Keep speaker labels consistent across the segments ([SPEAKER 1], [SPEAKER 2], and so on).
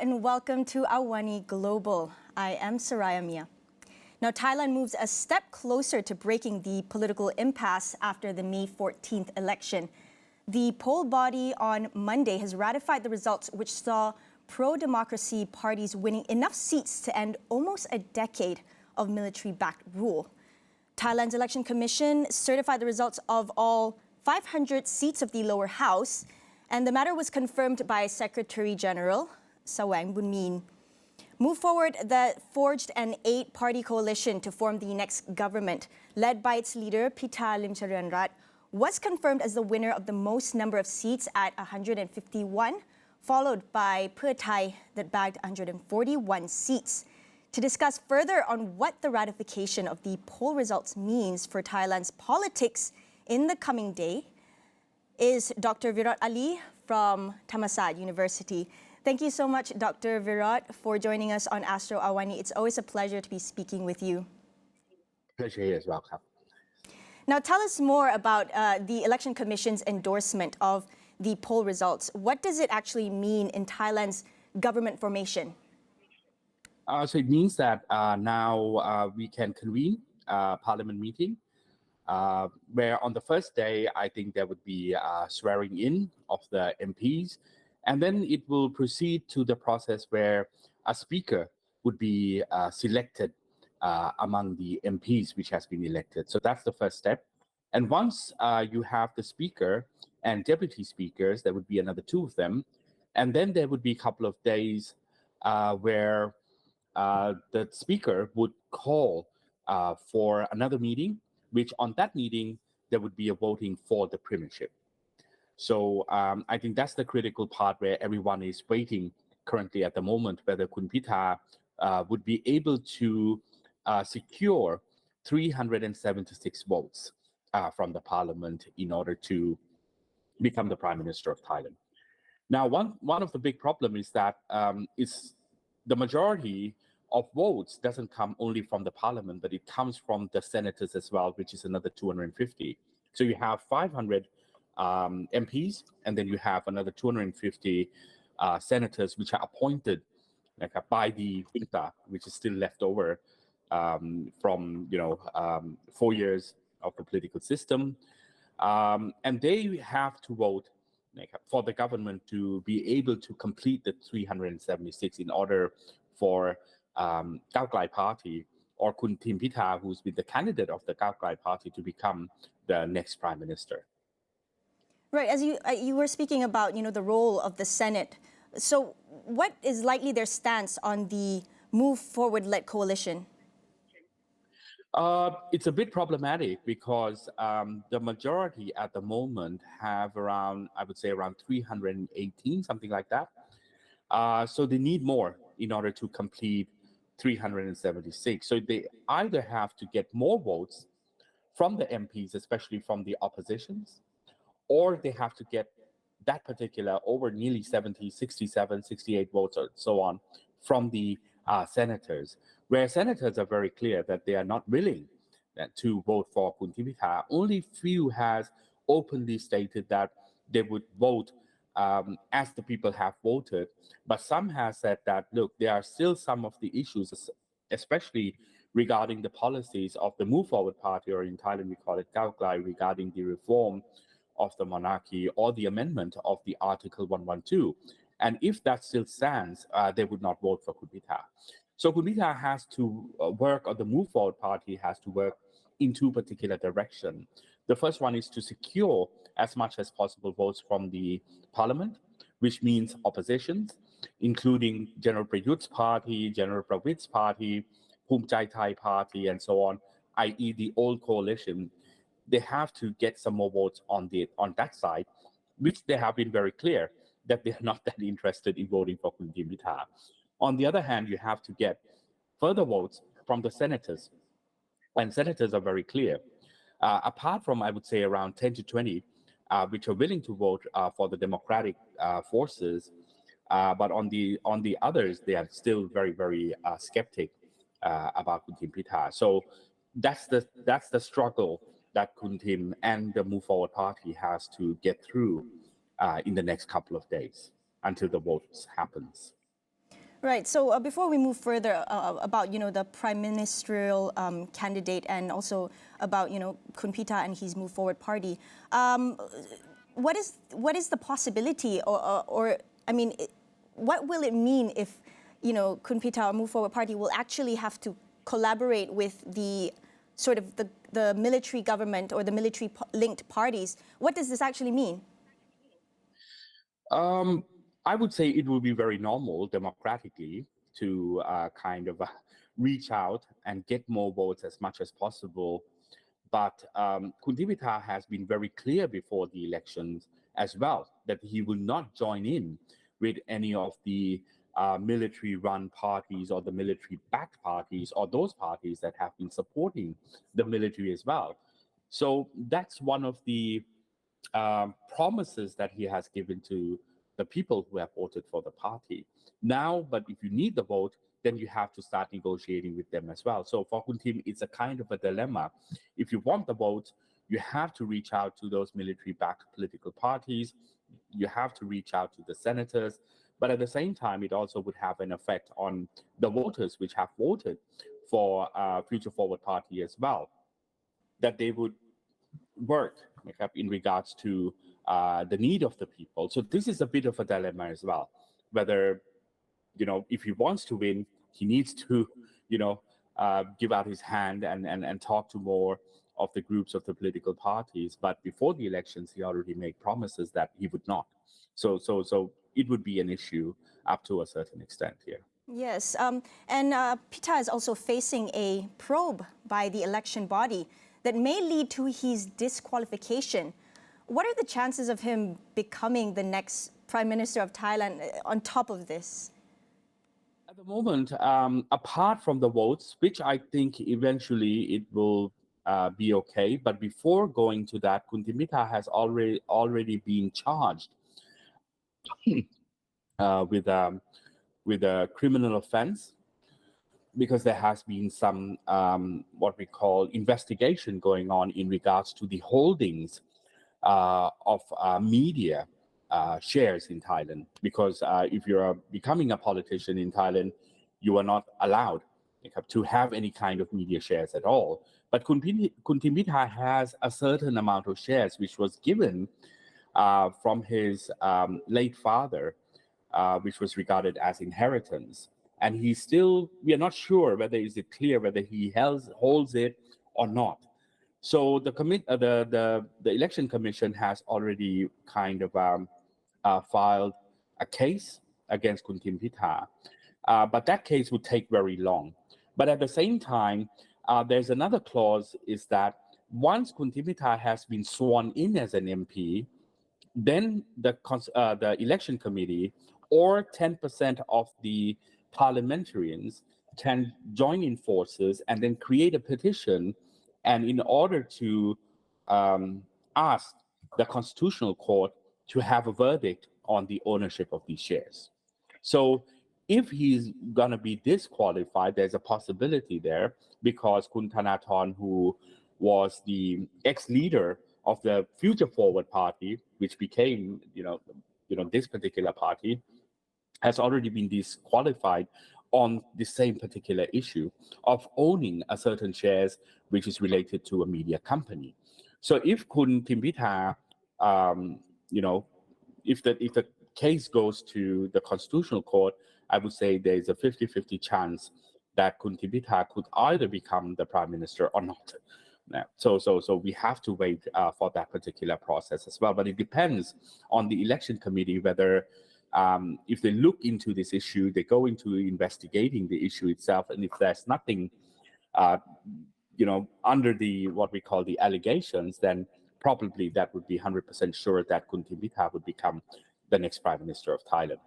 [SPEAKER 1] and welcome to AWANI Global. I am Saraya Mia. Now, Thailand moves a step closer to breaking the political impasse after the May 14th election. The poll body on Monday has ratified the results, which saw pro-democracy parties winning enough seats to end almost a decade of military-backed rule. Thailand's Election Commission certified the results of all 500 seats of the lower house, and the matter was confirmed by Secretary General Sawang Bunmin. Move Forward that forged an 8-party coalition to form the next government, led by its leader Pita Limcharoenrat, was confirmed as the winner of the most number of seats at 151, followed by Pheu Thai that bagged 141 seats. To discuss further on what the ratification of the poll results means for Thailand's politics in the coming day is Dr. Virot Ali from Thammasat University. Thank you so much, Dr. Virot, for joining us on Astro AWANI. It's always a pleasure to be speaking with you.
[SPEAKER 2] Pleasure here as well.
[SPEAKER 1] Now, tell us more about the Election Commission's endorsement of the poll results. What does it actually mean in Thailand's government formation?
[SPEAKER 2] So it means that now we can convene a parliament meeting where on the first day, I think there would be swearing in of the MPs. And then it will proceed to the process where a speaker would be selected among the MPs which has been elected. So that's the first step. And once you have the speaker and deputy speakers, there would be another 2 of them. And then there would be a couple of days where the speaker would call for another meeting, which on that meeting, there would be a voting for the premiership. So I think that's the critical part where everyone is waiting currently at the moment, whether Kun Pita would be able to secure 376 votes from the parliament in order to become the Prime Minister of Thailand. Now, one of the big problems is that is the majority of votes doesn't come only from the parliament, but it comes from the senators as well, which is another 250. So you have 500 MPs, and then you have another 250 senators, which are appointed by the junta, which is still left over from 4 years of the political system, and they have to vote for the government to be able to complete the 376 in order for Khao Klai Party or Kun Tim Pita, who's been the candidate of the Khao Klai Party, to become the next prime minister.
[SPEAKER 1] Right, as you were speaking about, the role of the Senate. So, what is likely their stance on the Move Forward-led coalition?
[SPEAKER 2] It's a bit problematic because the majority at the moment have around, I would say, around 318, something like that. So they need more in order to complete 376. So they either have to get more votes from the MPs, especially from the oppositions, or they have to get that particular over nearly 70, 67, 68 votes or so on from the senators, where senators are very clear that they are not willing to vote for Kun Pita. Only few has openly stated that they would vote as the people have voted, but some have said that, look, there are still some of the issues, especially regarding the policies of the Move Forward Party, or in Thailand we call it Khao Klai, regarding the reform of the monarchy or the amendment of the Article 112. And if that still stands, they would not vote for Kun Pita. So Kun Pita has to work, or the Move Forward Party has to work in 2 particular directions. The first one is to secure as much as possible votes from the parliament, which means oppositions, including General Prayut's party, General Pravit's party, Phum Chai Thai party, and so on, i.e. the old coalition. They have to get some more votes on that side, which they have been very clear that they're not that interested in voting for Kun Pita. On the other hand, you have to get further votes from the senators, and senators are very clear. Apart from, I would say, around 10 to 20, which are willing to vote for the democratic forces, but on the others, they are still very, very skeptic about Kun Pita. So that's the struggle that Kun Tim and the Move Forward Party has to get through in the next couple of days until the votes happens.
[SPEAKER 1] Right. So before we move further about the prime ministerial candidate and also about Kun Pita and his Move Forward Party, what is the possibility or I mean, what will it mean if Kun Pita or Move Forward Party will actually have to collaborate with the sort of the military government or the military linked parties? What does this actually mean?
[SPEAKER 2] I would say it will be very normal democratically to kind of reach out and get more votes as much as possible. But Kun Pita has been very clear before the elections as well that he will not join in with any of the military-run parties or the military-backed parties or those parties that have been supporting the military as well. So that's one of the promises that he has given to the people who have voted for the party. Now, but if you need the vote, then you have to start negotiating with them as well. So for Kun Tim, it's a kind of a dilemma. If you want the vote, you have to reach out to those military-backed political parties. You have to reach out to the senators. But at the same time, it also would have an effect on the voters which have voted for Future Forward Party as well, that they would work in regards to the need of the people. So this is a bit of a dilemma as well, whether, if he wants to win, he needs to, give out his hand and talk to more of the groups of the political parties. But before the elections, he already made promises that he would not. So it would be an issue up to a certain extent here.
[SPEAKER 1] Yes, and Pita is also facing a probe by the election body that may lead to his disqualification. What are the chances of him becoming the next Prime Minister of Thailand on top of this?
[SPEAKER 2] At the moment, apart from the votes, which I think eventually it will be okay, but before going to that, Kun Pita has already been charged with a criminal offense, because there has been some what we call investigation going on in regards to the holdings of media shares in Thailand. Because if you're becoming a politician in Thailand, you are not allowed to have any kind of media shares at all. But Kun Pita has a certain amount of shares which was given from his late father, which was regarded as inheritance. And we are not sure whether is it clear whether he holds it or not. So the election commission has already kind of filed a case against Kun Pita, but that case would take very long. But at the same time, there's another clause is that once Kun Pita has been sworn in as an MP, then the election committee or 10% of the parliamentarians can join in forces and then create a petition, and in order to ask the constitutional court to have a verdict on the ownership of these shares. So if he's going to be disqualified, there's a possibility there, because Kun Thanathorn, who was the ex-leader of the Future Forward Party, which became, this particular party, has already been disqualified on the same particular issue of owning a certain shares which is related to a media company. So if Kun Pita, if the case goes to the constitutional court, I would say there is a 50-50 chance that Kun Pita could either become the prime minister or not. So we have to wait for that particular process as well. But it depends on the election committee whether if they look into this issue, they go into investigating the issue itself, and if there's nothing, under the what we call the allegations, then probably that would be 100% sure that Kun Pita would become the next Prime Minister of Thailand.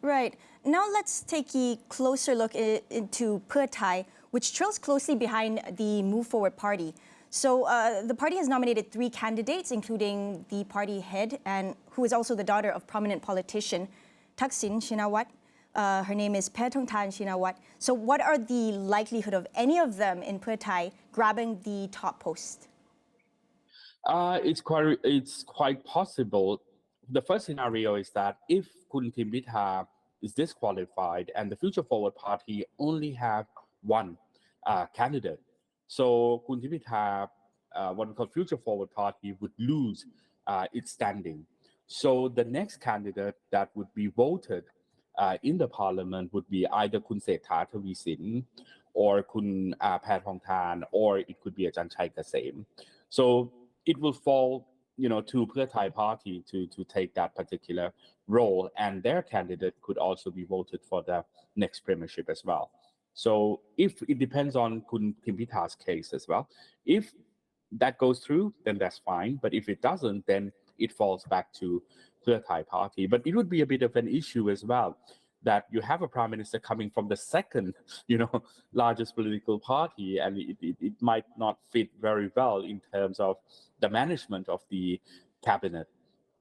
[SPEAKER 1] Right. Now let's take a closer look into Pheu Thai, which trails closely behind the Move Forward Party. So the party has nominated 3 candidates, including the party head, and who is also the daughter of prominent politician Thaksin Shinawat. Her name is Paetongtarn Shinawat. So what are the likelihood of any of them in Pheu Thai grabbing the top post?
[SPEAKER 2] It's quite possible. The first scenario is that if Kun Pita is disqualified, and the Future Forward Party only have one candidate. So Kun Tipitha, what we call Future Forward Party, would lose its standing. So the next candidate that would be voted in the parliament would be either Kun Setha Thavisin or Kun Pathongthan, or it could be Ajahn Chai Kasem. So it will fall, to Pheu Thai party to take that particular role, and their candidate could also be voted for the next premiership as well. So if it depends on Kun Timpitha's case as well, if that goes through, then that's fine. But if it doesn't, then it falls back to Pheu Thai party. But it would be a bit of an issue as well, that you have a prime minister coming from the second, largest political party, and it might not fit very well in terms of the management of the cabinet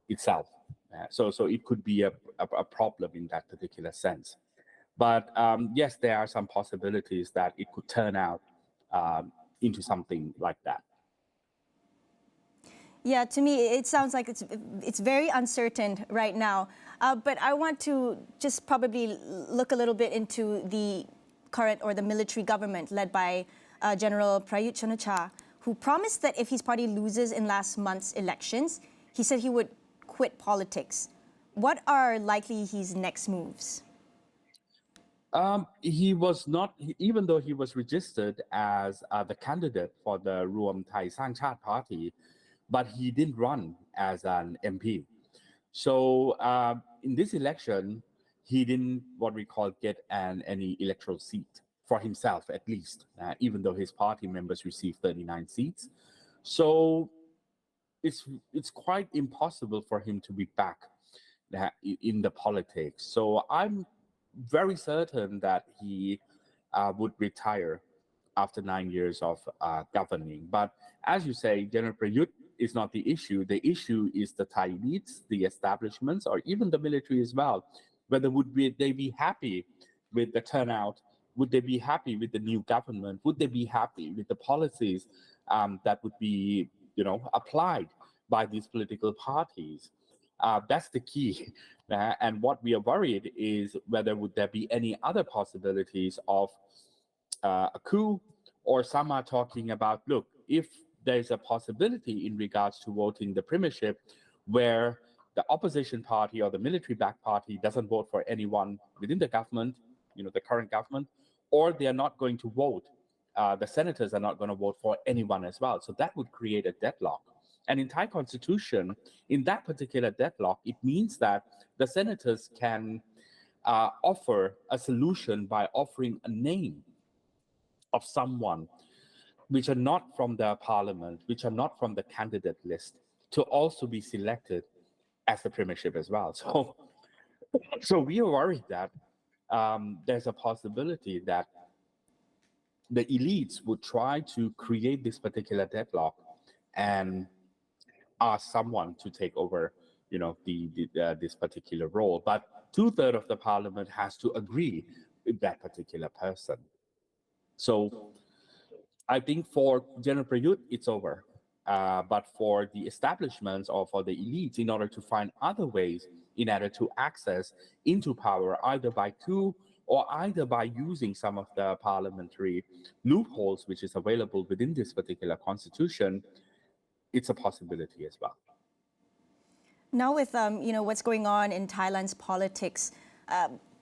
[SPEAKER 2] itself. So it could be a problem in that particular sense. But yes, there are some possibilities that it could turn out into something like that.
[SPEAKER 1] Yeah, to me, it sounds like it's very uncertain right now. But I want to just probably look a little bit into the current or the military government led by General Prayut Chan-o-cha, who promised that if his party loses in last month's elections, he said he would quit politics. What are likely his next moves?
[SPEAKER 2] He was not, even though he was registered as the candidate for the Ruam Thai Sang Chat party, but he didn't run as an MP. So in this election, he didn't, what we call, get any electoral seat for himself, at least, even though his party members received 39 seats. So it's quite impossible for him to be back in the politics. So I'm very certain that he would retire after 9 years of governing. But as you say, General Prayut is not the issue. The issue is the Thai elites, the establishments, or even the military as well. Whether they be happy with the turnout? Would they be happy with the new government? Would they be happy with the policies that would be, applied by these political parties? That's the key. And what we are worried is whether would there be any other possibilities of a coup, or some are talking about, look, if there's a possibility in regards to voting the premiership where the opposition party or the military-backed party doesn't vote for anyone within the government, the current government, or they are not going to vote, the senators are not going to vote for anyone as well. So that would create a deadlock. And in Thai constitution, in that particular deadlock, it means that the senators can offer a solution by offering a name of someone which are not from the parliament, which are not from the candidate list, to also be selected as the premiership as well. So we are worried that there's a possibility that the elites would try to create this particular deadlock and ask someone to take over, this particular role. But 2/3 of the parliament has to agree with that particular person. So I think for General Prayut, it's over. But for the establishments or for the elites, in order to find other ways in order to access into power, either by coup or either by using some of the parliamentary loopholes which is available within this particular constitution, it's a possibility as well.
[SPEAKER 1] Now with what's going on in Thailand's politics,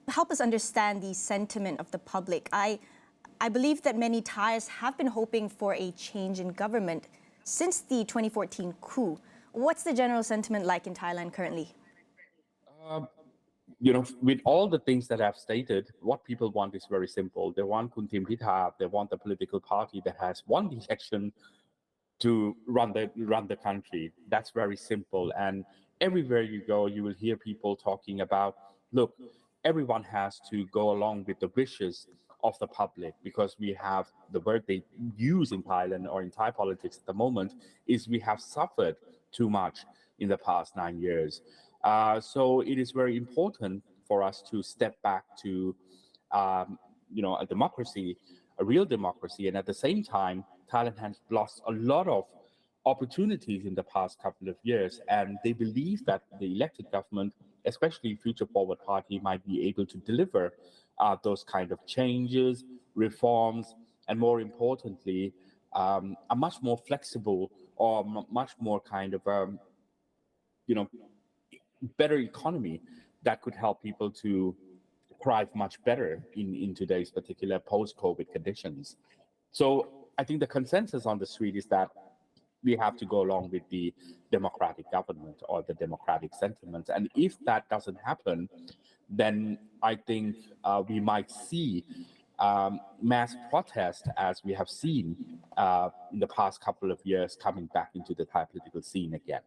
[SPEAKER 1] help us understand the sentiment of the public. I believe that many Thais have been hoping for a change in government since the 2014 coup. What's the general sentiment like in Thailand currently?
[SPEAKER 2] With all the things that I've stated, what people want is very simple. They want Kun Timpitha, they want a political party that has won the election to run the country. That's very simple. And everywhere you go, you will hear people talking about, look, everyone has to go along with the wishes of the public, because we have, the word they use in Thailand or in Thai politics at the moment is we have suffered too much in the past 9 years. So it is very important for us to step back to, a democracy, a real democracy. And at the same time, Thailand has lost a lot of opportunities in the past couple of years. And they believe that the elected government especially Future Forward Party might be able to deliver those kind of changes, reforms, and more importantly, a much more flexible or much more kind of you know better economy that could help people to thrive much better in today's particular post-COVID conditions. So I think the consensus on the street is that we have to go along with the democratic government or the democratic sentiments. And if that doesn't happen, then I think we might see mass protest, as we have seen in the past couple of years, coming back into the Thai political scene again.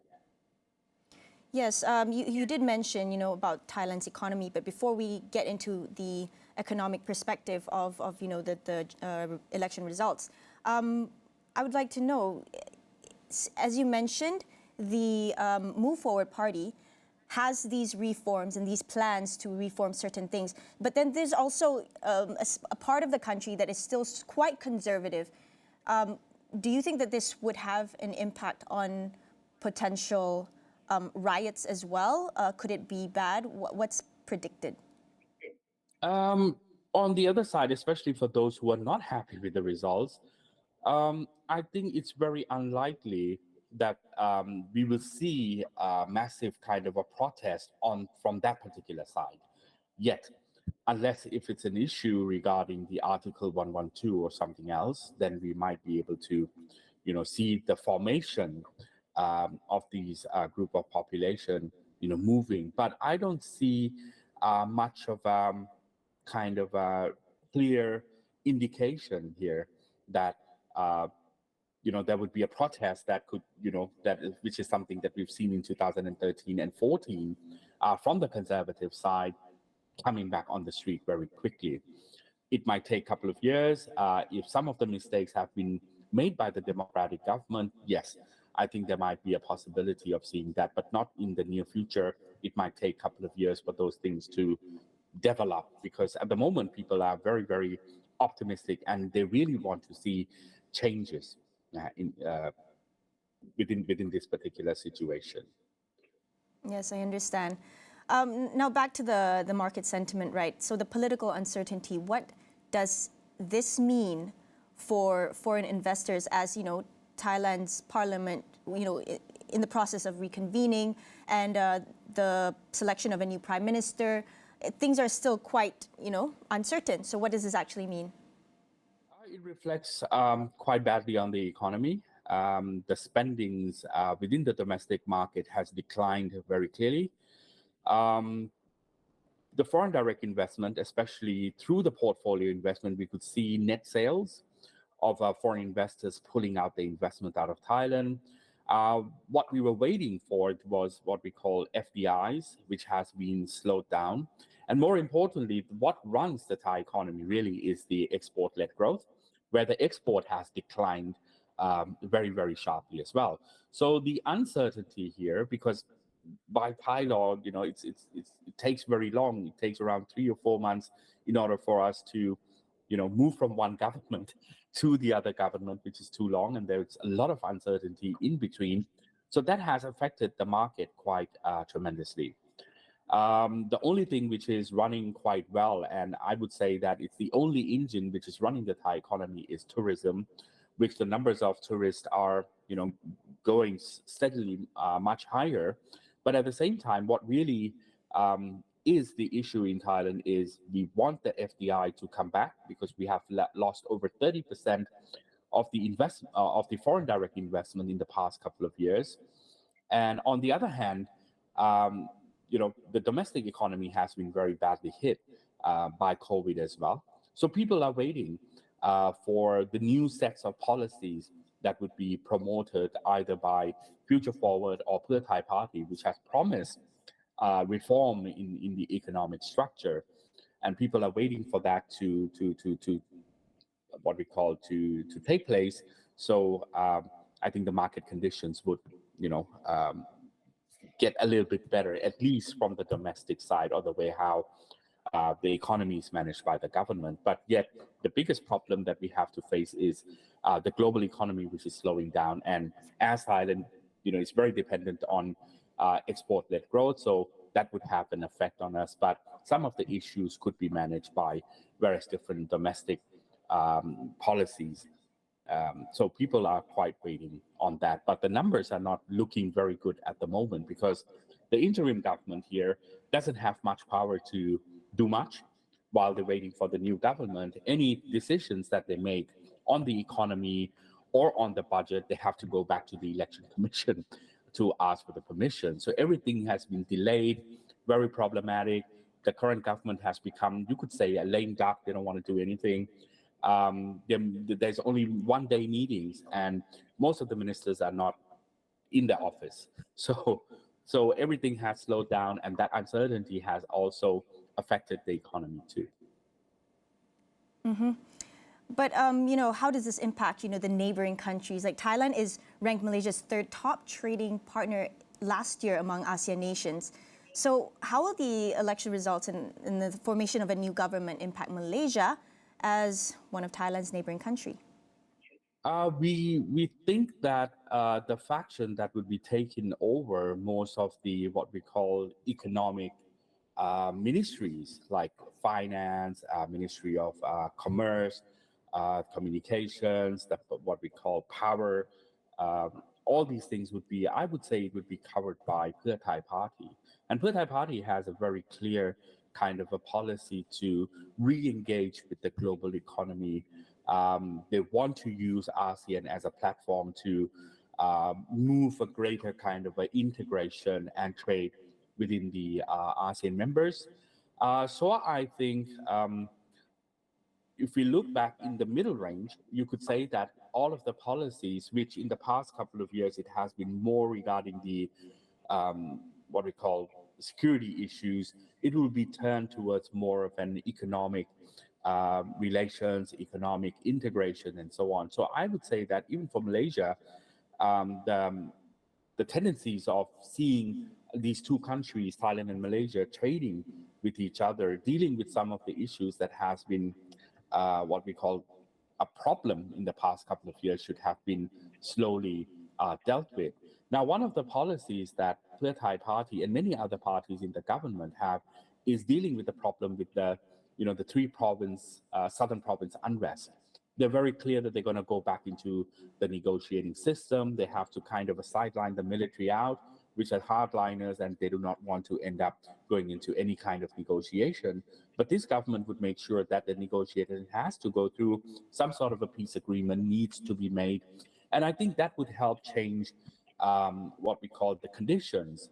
[SPEAKER 1] Yes, you did mention, about Thailand's economy, but before we get into the economic perspective of the election results, I would like to know, as you mentioned, the Move Forward Party has these reforms and these plans to reform certain things, but then there's also a part of the country that is still quite conservative. Do you think that this would have an impact on potential riots as well? Could it be bad? What's predicted?
[SPEAKER 2] On the other side, especially for those who are not happy with the results, I think it's very unlikely that we will see a massive kind of a protest from that particular side yet, unless if it's an issue regarding the Article 112 or something else, then we might be able to, see the formation of these group of population, moving. But I don't see much of kind of a clear indication here that there would be a protest that could, which is something that we've seen in 2013 and 14 from the conservative side coming back on the street very quickly. It might take a couple of years. If some of the mistakes have been made by the democratic government, yes, I think there might be a possibility of seeing that, but not in the near future. It might take a couple of years for those things to develop, because at the moment people are very, very optimistic and they really want to see changes within this particular situation.
[SPEAKER 1] Yes, I understand. Now back to the market sentiment, right? So the political uncertainty, what does this mean for foreign investors as, Thailand's parliament, in the process of reconvening and the selection of a new prime minister? Things are still quite, uncertain. So what does this actually mean?
[SPEAKER 2] It reflects quite badly on the economy. The spendings within the domestic market has declined very clearly. The foreign direct investment, especially through the portfolio investment, we could see net sales of foreign investors pulling out the investment out of Thailand. What we were waiting for was what we call FDIs, which has been slowed down. And more importantly, what runs the Thai economy really is the export-led growth, where the export has declined very, very sharply as well. So the uncertainty here, because by Thai law, it takes very long. It takes around 3 or 4 months in order for us to, move from one government to the other government, which is too long. And there's a lot of uncertainty in between. So that has affected the market quite tremendously. The only thing which is running quite well, and I would say that it's the only engine which is running the Thai economy, is tourism, which the numbers of tourists are, going steadily much higher. But at the same time, what really is the issue in Thailand is we want the FDI to come back, because we have lost over 30% of the foreign direct investment in the past couple of years. And on the other hand, the domestic economy has been very badly hit by COVID as well. So people are waiting for the new sets of policies that would be promoted either by Future Forward or Pheu Thai Party, which has promised reform in the economic structure. And people are waiting for that to what we call to take place. So I think the market conditions would, get a little bit better, at least from the domestic side, or the way how the economy is managed by the government. But yet the biggest problem that we have to face is the global economy, which is slowing down. And as Thailand, is very dependent on export-led growth. So that would have an effect on us. But some of the issues could be managed by various different domestic policies. So people are quite waiting on that, but the numbers are not looking very good at the moment because the interim government here doesn't have much power to do much while they're waiting for the new government. Any decisions that they make on the economy or on the budget, they have to go back to the election commission to ask for the permission. So everything has been delayed, very problematic. The current government has become, you could say, a lame duck. They don't want to do anything. There's only one-day meetings, and most of the ministers are not in the office. So everything has slowed down, and that uncertainty has also affected the economy too.
[SPEAKER 1] But how does this impact the neighboring countries? Like Thailand is ranked Malaysia's third top trading partner last year among ASEAN nations. So how will the election results and the formation of a new government impact Malaysia as one of Thailand's neighboring country?
[SPEAKER 2] We think that the faction that would be taking over most of the what we call economic ministries like finance, Ministry of Commerce, communications, what we call power, all these things would be, I would say, it would be covered by Pheu Thai Party. And Pheu Thai Party has a very clear kind of a policy to re-engage with the global economy. They want to use ASEAN as a platform to move a greater kind of a integration and trade within the ASEAN members. So I think if we look back in the middle range, you could say that all of the policies, which in the past couple of years, it has been more regarding the what we call security issues, it will be turned towards more of an economic relations, economic integration, and so on. So I would say that even for Malaysia, the tendencies of seeing these two countries, Thailand and Malaysia, trading with each other, dealing with some of the issues that has been what we call a problem in the past couple of years should have been slowly dealt with. Now, one of the policies that Pheu Thai Party and many other parties in the government have is dealing with the problem with the southern province unrest. They're very clear that they're going to go back into the negotiating system. They have to kind of sideline the military out, which are hardliners, and they do not want to end up going into any kind of negotiation. But this government would make sure that the negotiation has to go through some sort of a peace agreement, needs to be made. And I think that would help change what we call the conditions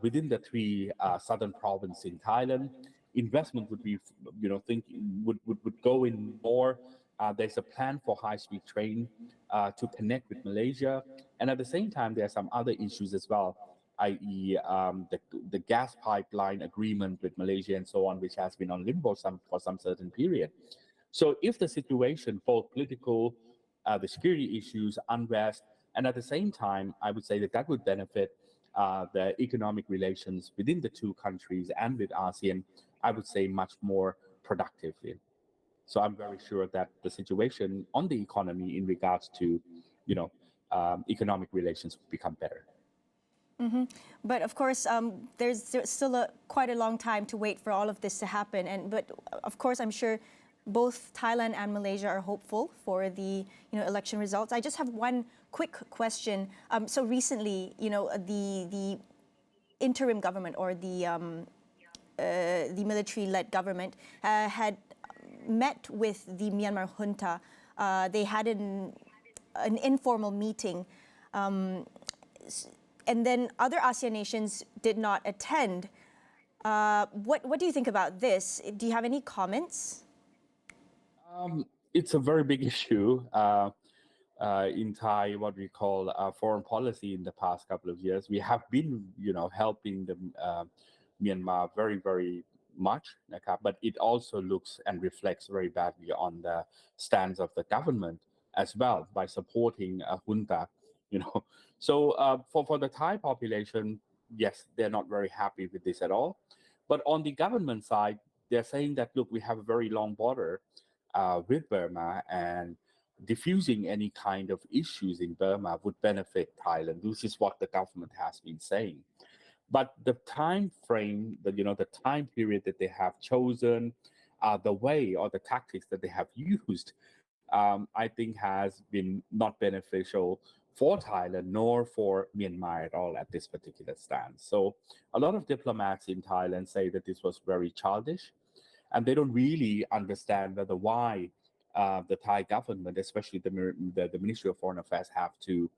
[SPEAKER 2] within the three southern provinces in Thailand. Investment would be, would go in more. There's a plan for high-speed train to connect with Malaysia. And at the same time, there are some other issues as well, i.e. The gas pipeline agreement with Malaysia and so on, which has been on limbo for some certain period. So if the situation, both political, the security issues, unrest, and at the same time, I would say that that would benefit the economic relations within the two countries and with ASEAN, I would say much more productively. So I'm very sure that the situation on the economy in regards to, economic relations will become better.
[SPEAKER 1] But of course, there's still quite a long time to wait for all of this to happen. But of course, I'm sure both Thailand and Malaysia are hopeful for the election results. I just have one quick question. So recently, the interim government or the military-led government had met with the Myanmar junta. They had an informal meeting, and then other ASEAN nations did not attend. What do you think about this? Do you have any comments?
[SPEAKER 2] It's a very big issue in Thai, what we call foreign policy in the past couple of years. We have been, helping the Myanmar very, very much, but it also looks and reflects very badly on the stance of the government as well by supporting a junta, So for the Thai population, yes, they're not very happy with this at all. But on the government side, they're saying that, look, we have a very long border with Burma, and diffusing any kind of issues in Burma would benefit Thailand. This is what the government has been saying. But the time frame, the time period that they have chosen, the way or the tactics that they have used, I think has been not beneficial for Thailand nor for Myanmar at all at this particular stance. So a lot of diplomats in Thailand say that this was very childish, and they don't really understand why the Thai government, especially the Ministry of Foreign Affairs, have to,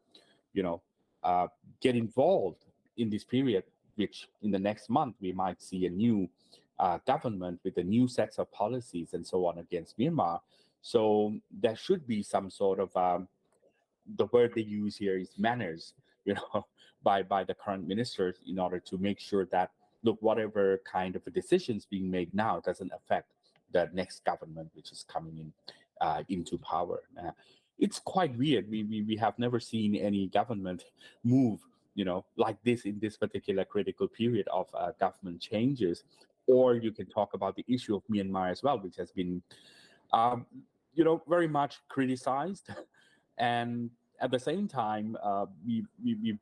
[SPEAKER 2] you know, uh, get involved in this period, which in the next month we might see a new government with a new sets of policies and so on against Myanmar. So there should be some sort of the word they use here is manners, by the current ministers in order to make sure that look, whatever kind of decisions being made now doesn't affect the next government which is coming in into power. It's quite weird. We have never seen any government move, like this in this particular critical period of government changes. Or you can talk about the issue of Myanmar as well, which has been, very much criticized, and at the same time, we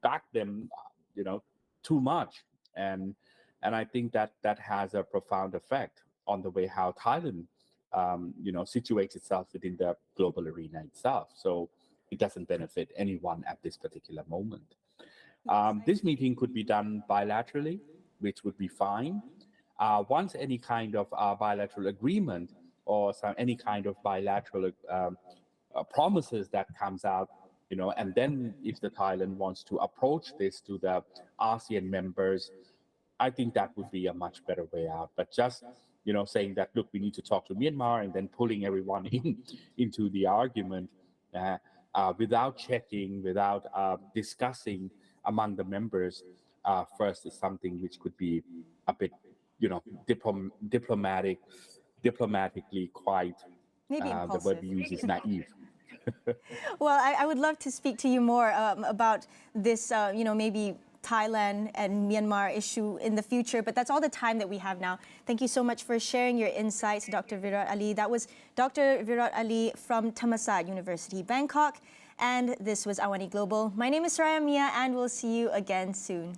[SPEAKER 2] back them, too much, and I think that has a profound effect on the way how Thailand, situates itself within the global arena itself. So it doesn't benefit anyone at this particular moment. This meeting could be done bilaterally, which would be fine. Once any kind of bilateral agreement or any kind of bilateral promises that comes out, and then if the Thailand wants to approach this to the ASEAN members, I think that would be a much better way out. But just, saying that, look, we need to talk to Myanmar and then pulling everyone into the argument without checking, without discussing among the members first is something which could be a bit, diplomatically quite,
[SPEAKER 1] Maybe
[SPEAKER 2] the word
[SPEAKER 1] impulsive.
[SPEAKER 2] we use is naive.
[SPEAKER 1] Well, I would love to speak to you more about this, maybe Thailand and Myanmar issue in the future, but that's all the time that we have now. Thank you so much for sharing your insights, Dr. Virot Ali. That was Dr. Virot Ali from Thammasat University, Bangkok, and this was AWANI Global. My name is Saraya Mia, and we'll see you again soon.